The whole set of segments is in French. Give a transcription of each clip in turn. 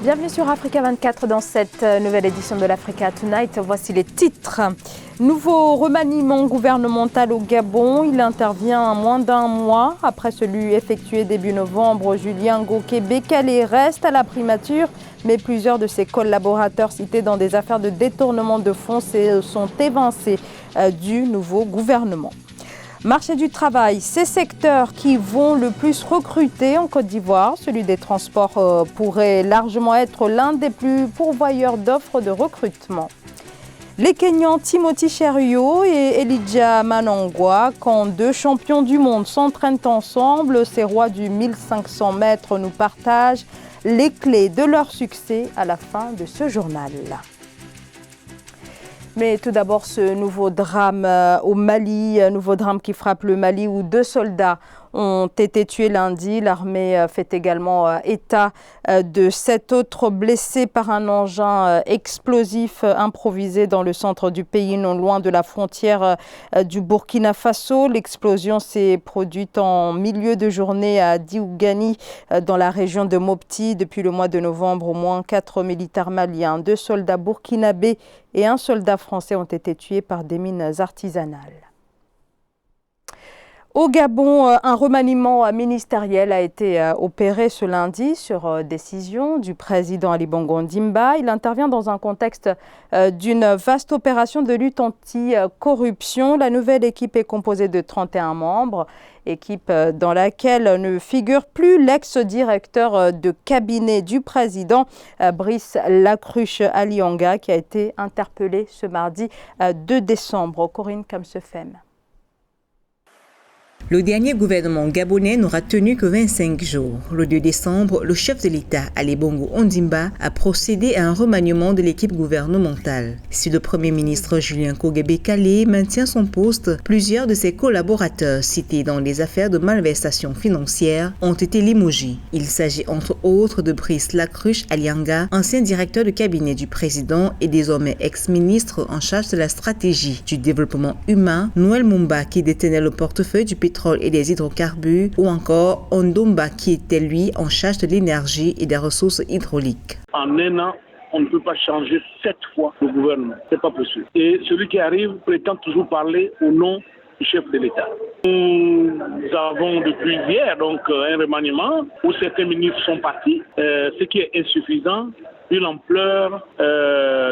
Bienvenue sur Africa 24 dans cette nouvelle édition de l'Africa Tonight. Voici les titres. Nouveau remaniement gouvernemental au Gabon. Il intervient moins d'un mois après celui effectué début novembre. Julien Ngoké-Bekale reste à la primature, mais plusieurs de ses collaborateurs cités dans des affaires de détournement de fonds sont évincés du nouveau gouvernement. Marché du travail, ces secteurs qui vont le plus recruter en Côte d'Ivoire, celui des transports pourrait largement être l'un des plus pourvoyeurs d'offres de recrutement. Les Kenyans Timothy Cheruiyot et Elijah Manangwa, quand deux champions du monde s'entraînent ensemble, ces rois du 1500 mètres nous partagent les clés de leur succès à la fin de ce journal. Mais tout d'abord, ce nouveau drame au Mali, nouveau drame qui frappe le Mali où 2 soldats ont été tués lundi. L'armée fait également état de 7 autres blessés par un engin explosif improvisé dans le centre du pays, non loin de la frontière du Burkina Faso. L'explosion s'est produite en milieu de journée à Diougani, dans la région de Mopti. Depuis le mois de novembre, au moins 4 militaires maliens, 2 soldats burkinabés et 1 soldat français ont été tués par des mines artisanales. Au Gabon, un remaniement ministériel a été opéré ce lundi sur décision du président Ali Bongo Ondimba. Il intervient dans un contexte d'une vaste opération de lutte anti-corruption. La nouvelle équipe est composée de 31 membres, équipe dans laquelle ne figure plus l'ex-directeur de cabinet du président, Brice Lacruche Alianga, qui a été interpellé ce mardi 2 décembre. Corinne Kamsefem. Le dernier gouvernement gabonais n'aura tenu que 25 jours. Le 2 décembre, le chef de l'État, Ali Bongo Ondimba, a procédé à un remaniement de l'équipe gouvernementale. Si le Premier ministre Julien Ngoké-Bekale maintient son poste, plusieurs de ses collaborateurs cités dans les affaires de malversation financière ont été limogés. Il s'agit entre autres de Brice Lacruche Alianga, ancien directeur de cabinet du président et désormais ex-ministre en charge de la stratégie du développement humain, Noël Mumba qui détenait le portefeuille du pétrole et des hydrocarbures, ou encore Ondomba qui était lui en charge de l'énergie et des ressources hydrauliques. En un an, on ne peut pas changer 7 fois le gouvernement. C'est pas possible. Et celui qui arrive prétend toujours parler au nom du chef de l'État. Nous avons depuis hier donc un remaniement où certains ministres sont partis, ce qui est insuffisant vu l'ampleur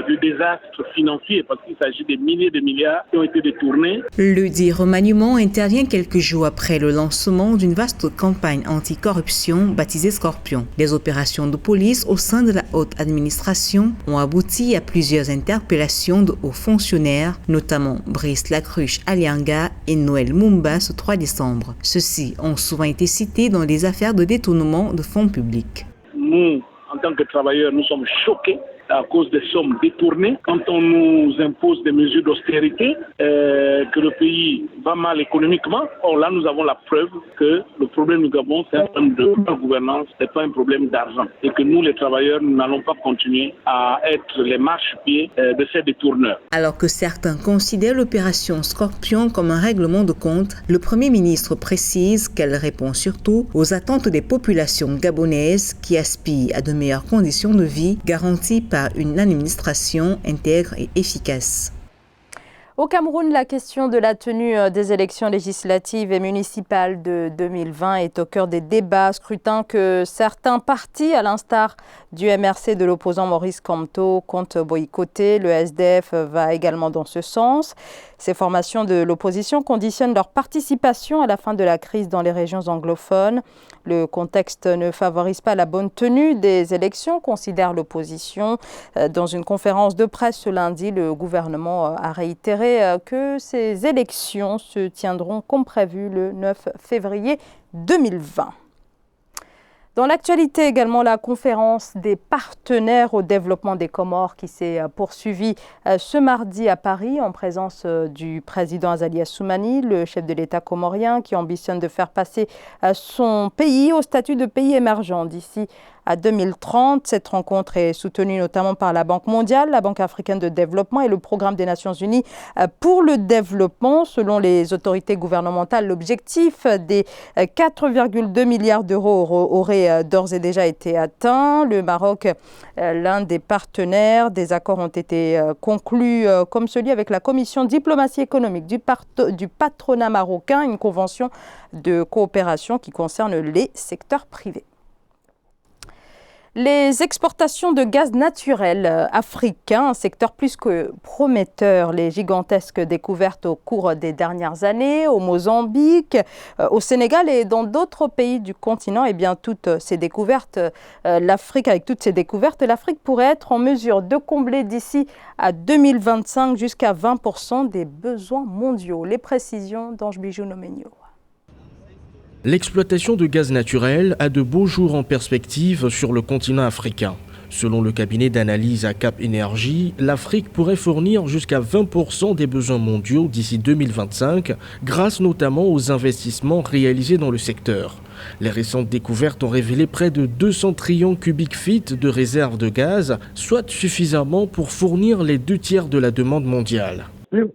du désastre financier parce qu'il s'agit de milliers de milliards qui ont été détournés. Le dit remaniement intervient quelques jours après le lancement d'une vaste campagne anti-corruption baptisée Scorpion. Les opérations de police au sein de la haute administration ont abouti à plusieurs interpellations de hauts fonctionnaires, notamment Brice Lacruche Alianga et Noël Mumba ce 3 décembre. Ceux-ci ont souvent été cités dans des affaires de détournement de fonds publics. Nous, en tant que travailleurs, nous sommes choqués à cause des sommes détournées. Quand on nous impose des mesures d'austérité, que le pays va mal économiquement, or là nous avons la preuve que le problème du Gabon, c'est un problème de gouvernance, c'est pas un problème d'argent. Et que nous, les travailleurs, nous n'allons pas continuer à être les marchepieds de ces détourneurs. Alors que certains considèrent l'opération Scorpion comme un règlement de compte, le Premier ministre précise qu'elle répond surtout aux attentes des populations gabonaises qui aspirent à de meilleures conditions de vie garanties par une administration intègre et efficace. Au Cameroun, la question de la tenue des élections législatives et municipales de 2020 est au cœur des débats, scrutins que certains partis, à l'instar du MRC de l'opposant Maurice Kamto, comptent boycotter. Le SDF va également dans ce sens. Ces formations de l'opposition conditionnent leur participation à la fin de la crise dans les régions anglophones. Le contexte ne favorise pas la bonne tenue des élections, considère l'opposition. Dans une conférence de presse ce lundi, le gouvernement a réitéré que ces élections se tiendront comme prévu le 9 février 2020. Dans l'actualité également, la conférence des partenaires au développement des Comores qui s'est poursuivie ce mardi à Paris en présence du président Azali Assoumani, le chef de l'État comorien qui ambitionne de faire passer son pays au statut de pays émergent d'ici à 2030. Cette rencontre est soutenue notamment par la Banque mondiale, la Banque africaine de développement et le Programme des Nations unies pour le développement. Selon les autorités gouvernementales, l'objectif des 4,2 milliards d'euros aurait d'ores et déjà été atteint. Le Maroc, l'un des partenaires, des accords ont été conclus comme celui avec la Commission diplomatie économique du patronat marocain, une convention de coopération qui concerne les secteurs privés. Les exportations de gaz naturel africain, un secteur plus que prometteur. Les gigantesques découvertes au cours des dernières années au Mozambique, au Sénégal et dans d'autres pays du continent, et bien toutes ces découvertes, avec toutes ces découvertes, l'Afrique pourrait être en mesure de combler d'ici à 2025 jusqu'à 20% des besoins mondiaux. Les précisions d'Ange Bijou Nomenio. L'exploitation de gaz naturel a de beaux jours en perspective sur le continent africain. Selon le cabinet d'analyse à Cap Énergie, l'Afrique pourrait fournir jusqu'à 20% des besoins mondiaux d'ici 2025, grâce notamment aux investissements réalisés dans le secteur. Les récentes découvertes ont révélé près de 200 trillions cubiques feet de réserves de gaz, soit suffisamment pour fournir les 2/3 de la demande mondiale.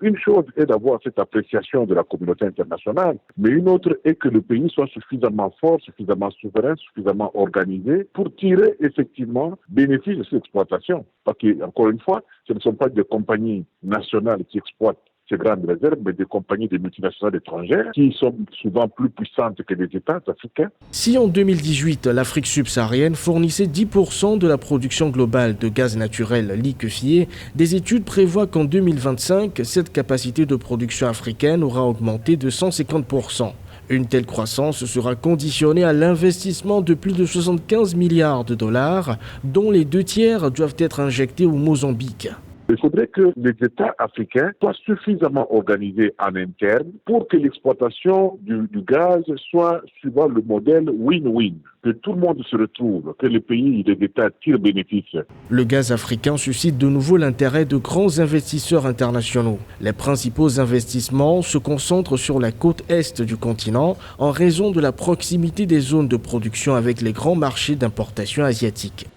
Une chose est d'avoir cette appréciation de la communauté internationale, mais une autre est que le pays soit suffisamment fort, suffisamment souverain, suffisamment organisé pour tirer effectivement bénéfice de cette exploitation. Parce que, encore une fois, ce ne sont pas des compagnies nationales qui exploitent ces grandes réserves, mais des compagnies des multinationales étrangères qui sont souvent plus puissantes que les États africains. Si en 2018, l'Afrique subsaharienne fournissait 10% de la production globale de gaz naturel liquéfié, des études prévoient qu'en 2025, cette capacité de production africaine aura augmenté de 150%. Une telle croissance sera conditionnée à l'investissement de plus de 75 milliards de dollars, dont les 2/3 doivent être injectés au Mozambique. Il faudrait que les États africains soient suffisamment organisés en interne pour que l'exploitation du gaz soit suivant le modèle win-win, que tout le monde se retrouve, que les pays et les États tirent bénéfice. Le gaz africain suscite de nouveau l'intérêt de grands investisseurs internationaux. Les principaux investissements se concentrent sur la côte est du continent en raison de la proximité des zones de production avec les grands marchés d'importation asiatiques.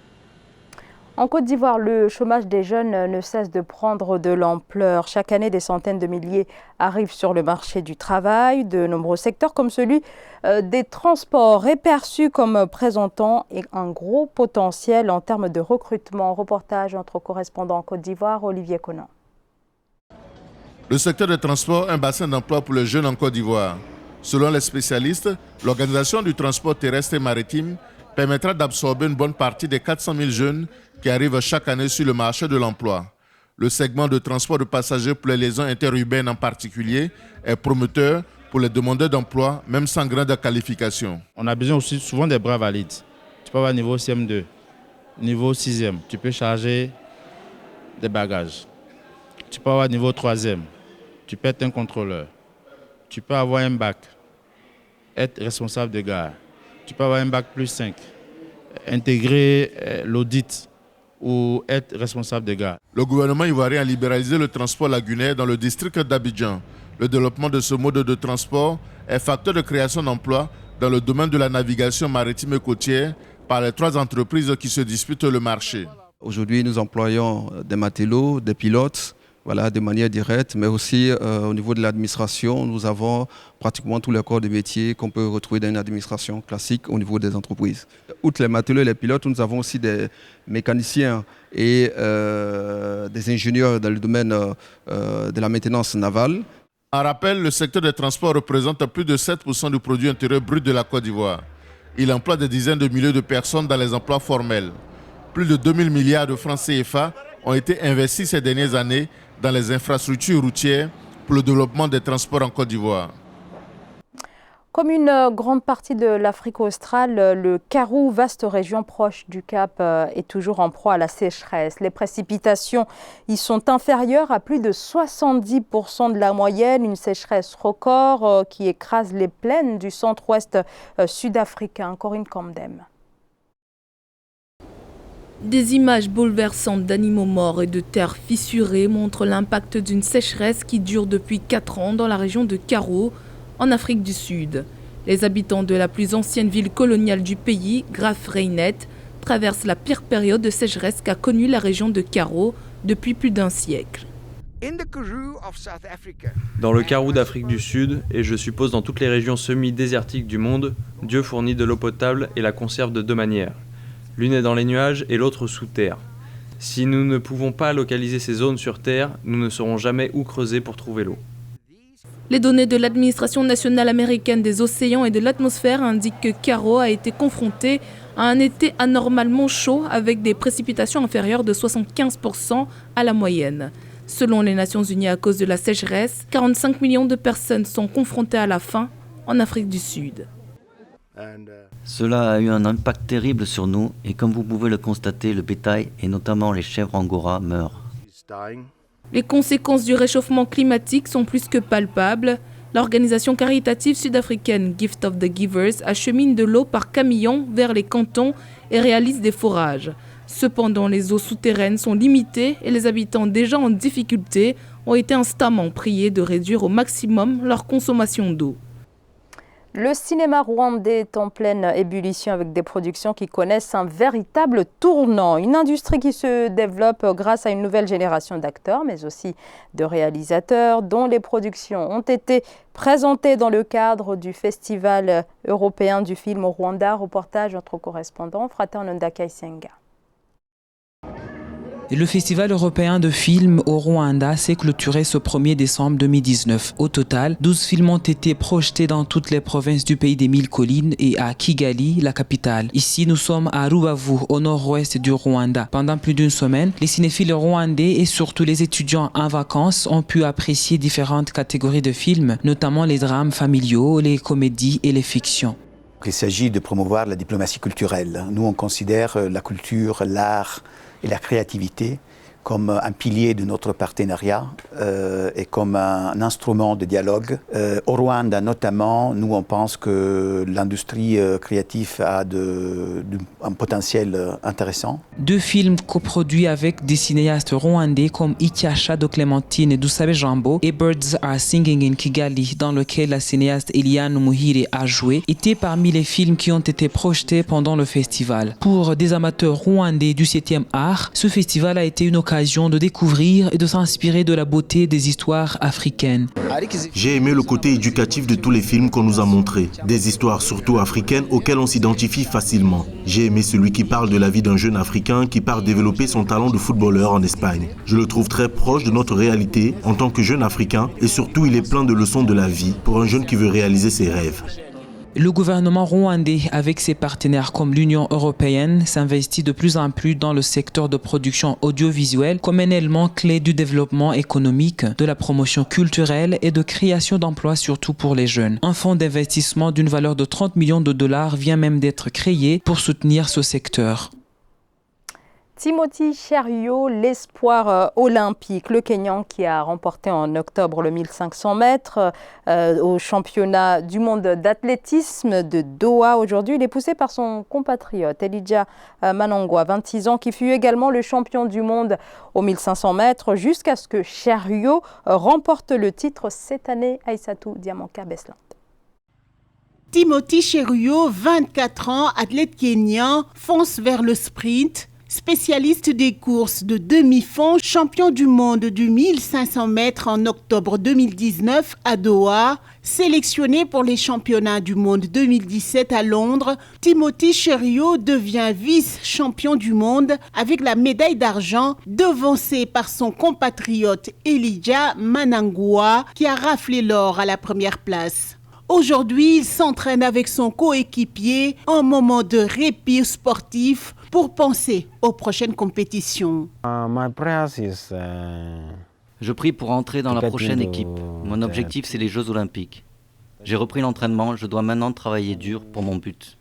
En Côte d'Ivoire, le chômage des jeunes ne cesse de prendre de l'ampleur. Chaque année, des centaines de milliers arrivent sur le marché du travail. De nombreux secteurs comme celui des transports est perçu comme présentant un gros potentiel en termes de recrutement. Reportage entre correspondants en Côte d'Ivoire, Olivier Conan. Le secteur des transports est un bassin d'emploi pour les jeunes en Côte d'Ivoire. Selon les spécialistes, l'organisation du transport terrestre et maritime permettra d'absorber une bonne partie des 400 000 jeunes qui arrivent chaque année sur le marché de l'emploi. Le segment de transport de passagers pour les liaisons interurbaines en particulier est prometteur pour les demandeurs d'emploi, même sans grande qualification. On a besoin aussi souvent des bras valides. Tu peux avoir niveau CM2, niveau 6e, tu peux charger des bagages. Tu peux avoir niveau 3e, tu peux être un contrôleur. Tu peux avoir un bac, être responsable de gare. Tu peux avoir un bac plus 5, intégrer l'audit ou être responsable de gare. Le gouvernement ivoirien a libéralisé le transport lagunaire dans le district d'Abidjan. Le développement de ce mode de transport est facteur de création d'emplois dans le domaine de la navigation maritime et côtière par les 3 entreprises qui se disputent le marché. Aujourd'hui, nous employons des matelots, des pilotes, de manière directe, mais aussi au niveau de l'administration, nous avons pratiquement tous les corps de métier qu'on peut retrouver dans une administration classique au niveau des entreprises. Outre les matelots et les pilotes, nous avons aussi des mécaniciens et des ingénieurs dans le domaine de la maintenance navale. En rappel, le secteur des transports représente plus de 7% du produit intérieur brut de la Côte d'Ivoire. Il emploie des dizaines de milliers de personnes dans les emplois formels. Plus de 2000 milliards de francs CFA ont été investis ces dernières années dans les infrastructures routières pour le développement des transports en Côte d'Ivoire. Comme une grande partie de l'Afrique australe, le Karoo, vaste région proche du Cap, est toujours en proie à la sécheresse. Les précipitations y sont inférieures à plus de 70% de la moyenne, une sécheresse record qui écrase les plaines du centre-ouest sud-africain. Corinne Camdem. Des images bouleversantes d'animaux morts et de terres fissurées montrent l'impact d'une sécheresse qui dure depuis 4 ans dans la région de Karoo, en Afrique du Sud. Les habitants de la plus ancienne ville coloniale du pays, Graaff-Reinet, traverse la pire période de sécheresse qu'a connue la région de Karo depuis plus d'un siècle. Dans le Karoo d'Afrique du Sud, et je suppose dans toutes les régions semi-désertiques du monde, Dieu fournit de l'eau potable et la conserve de deux manières. L'une est dans les nuages et l'autre sous terre. Si nous ne pouvons pas localiser ces zones sur terre, nous ne saurons jamais où creuser pour trouver l'eau. Les données de l'Administration nationale américaine des océans et de l'atmosphère indiquent que Karo a été confronté à un été anormalement chaud avec des précipitations inférieures de 75% à la moyenne. Selon les Nations Unies, à cause de la sécheresse, 45 millions de personnes sont confrontées à la faim en Afrique du Sud. Cela a eu un impact terrible sur nous et comme vous pouvez le constater, le bétail et notamment les chèvres angora meurent. Les conséquences du réchauffement climatique sont plus que palpables. L'organisation caritative sud-africaine Gift of the Givers achemine de l'eau par camion vers les cantons et réalise des forages. Cependant, les eaux souterraines sont limitées et les habitants déjà en difficulté ont été instamment priés de réduire au maximum leur consommation d'eau. Le cinéma rwandais est en pleine ébullition avec des productions qui connaissent un véritable tournant. Une industrie qui se développe grâce à une nouvelle génération d'acteurs, mais aussi de réalisateurs, dont les productions ont été présentées dans le cadre du Festival européen du film au Rwanda. Reportage notre correspondant Fraternanda Kaisenga. Le Festival européen de films au Rwanda s'est clôturé ce 1er décembre 2019. Au total, 12 films ont été projetés dans toutes les provinces du pays des 1000 collines et à Kigali, la capitale. Ici, nous sommes à Rubavu, au nord-ouest du Rwanda. Pendant plus d'une semaine, les cinéphiles rwandais et surtout les étudiants en vacances ont pu apprécier différentes catégories de films, notamment les drames familiaux, les comédies et les fictions. Il s'agit de promouvoir la diplomatie culturelle. Nous, on considère la culture, l'art et la créativité comme un pilier de notre partenariat et comme un instrument de dialogue. Au Rwanda notamment, nous on pense que l'industrie créative a un potentiel intéressant. 2 films coproduits avec des cinéastes rwandais comme Ityasha de Clémentine et Dusabe Jambo et Birds Are Singing in Kigali, dans lequel la cinéaste Eliane Muhire a joué, étaient parmi les films qui ont été projetés pendant le festival. Pour des amateurs rwandais du 7e art, ce festival a été une occasion de découvrir et de s'inspirer de la beauté des histoires africaines. J'ai aimé le côté éducatif de tous les films qu'on nous a montrés. Des histoires surtout africaines auxquelles on s'identifie facilement. J'ai aimé celui qui parle de la vie d'un jeune Africain qui part développer son talent de footballeur en Espagne. Je le trouve très proche de notre réalité en tant que jeune Africain et surtout il est plein de leçons de la vie pour un jeune qui veut réaliser ses rêves. Le gouvernement rwandais, avec ses partenaires comme l'Union européenne, s'investit de plus en plus dans le secteur de production audiovisuelle comme un élément clé du développement économique, de la promotion culturelle et de création d'emplois surtout pour les jeunes. Un fonds d'investissement d'une valeur de 30 millions de dollars vient même d'être créé pour soutenir ce secteur. Timothy Cheruiyot, l'espoir olympique, le Kenyan qui a remporté en octobre le 1500 mètres au championnat du monde d'athlétisme de Doha. Aujourd'hui, il est poussé par son compatriote Elijah Manangwa, 26 ans, qui fut également le champion du monde au 1500 mètres jusqu'à ce que Cheruiyot remporte le titre cette année. Aïssatou Diamanka Beslant. Timothy Cheruiyot, 24 ans, athlète kenyan, fonce vers le sprint. Spécialiste des courses de demi-fond, champion du monde du 1500 mètres en octobre 2019 à Doha, sélectionné pour les championnats du monde 2017 à Londres, Timothy Cheruiyot devient vice-champion du monde avec la médaille d'argent, devancé par son compatriote Elijah Manangwa qui a raflé l'or à la première place. Aujourd'hui, il s'entraîne avec son coéquipier, un moment de répit sportif pour penser aux prochaines compétitions. Je prie pour entrer dans la prochaine équipe. Mon objectif, c'est les Jeux Olympiques. J'ai repris l'entraînement, je dois maintenant travailler dur pour mon but.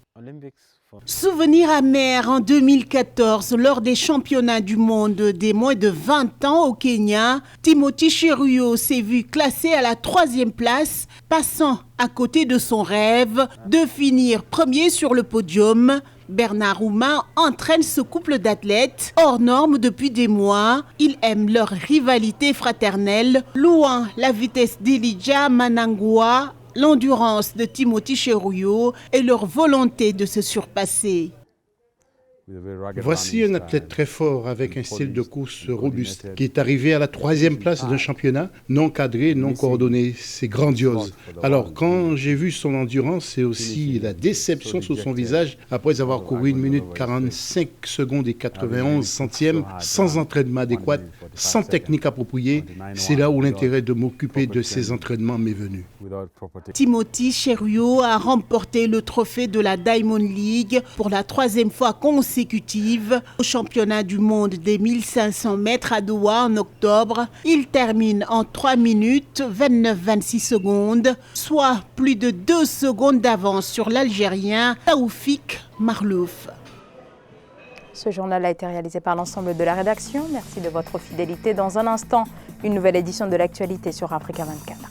Souvenir amer en 2014, lors des championnats du monde des moins de 20 ans au Kenya, Timothy Cheruiyot s'est vu classé à la 3e place, passant à côté de son rêve de finir premier sur le podium. Bernard Ouma entraîne ce couple d'athlètes hors normes depuis des mois. Ils aiment leur rivalité fraternelle, louant la vitesse d'Elijah Manangwa, l'endurance de Timothy Cheruiyot et leur volonté de se surpasser. Voici un athlète très fort avec un style de course robuste qui est arrivé à la 3e place d'un championnat non cadré, non coordonné. C'est grandiose. Alors quand j'ai vu son endurance et aussi la déception sur son visage après avoir couru 1 minute 45 secondes et 91 centièmes sans entraînement adéquat, sans technique appropriée, c'est là où l'intérêt de m'occuper de ces entraînements m'est venu. Timothy Cheruiyot a remporté le trophée de la Diamond League pour la 3e fois consécutive au championnat du monde des 1500 mètres à Doha en octobre. Il termine en 3 minutes 29-26 secondes, soit plus de 2 secondes d'avance sur l'Algérien Taoufik Marlouf. Ce journal a été réalisé par l'ensemble de la rédaction. Merci de votre fidélité. Dans un instant, une nouvelle édition de l'actualité sur Africa 24.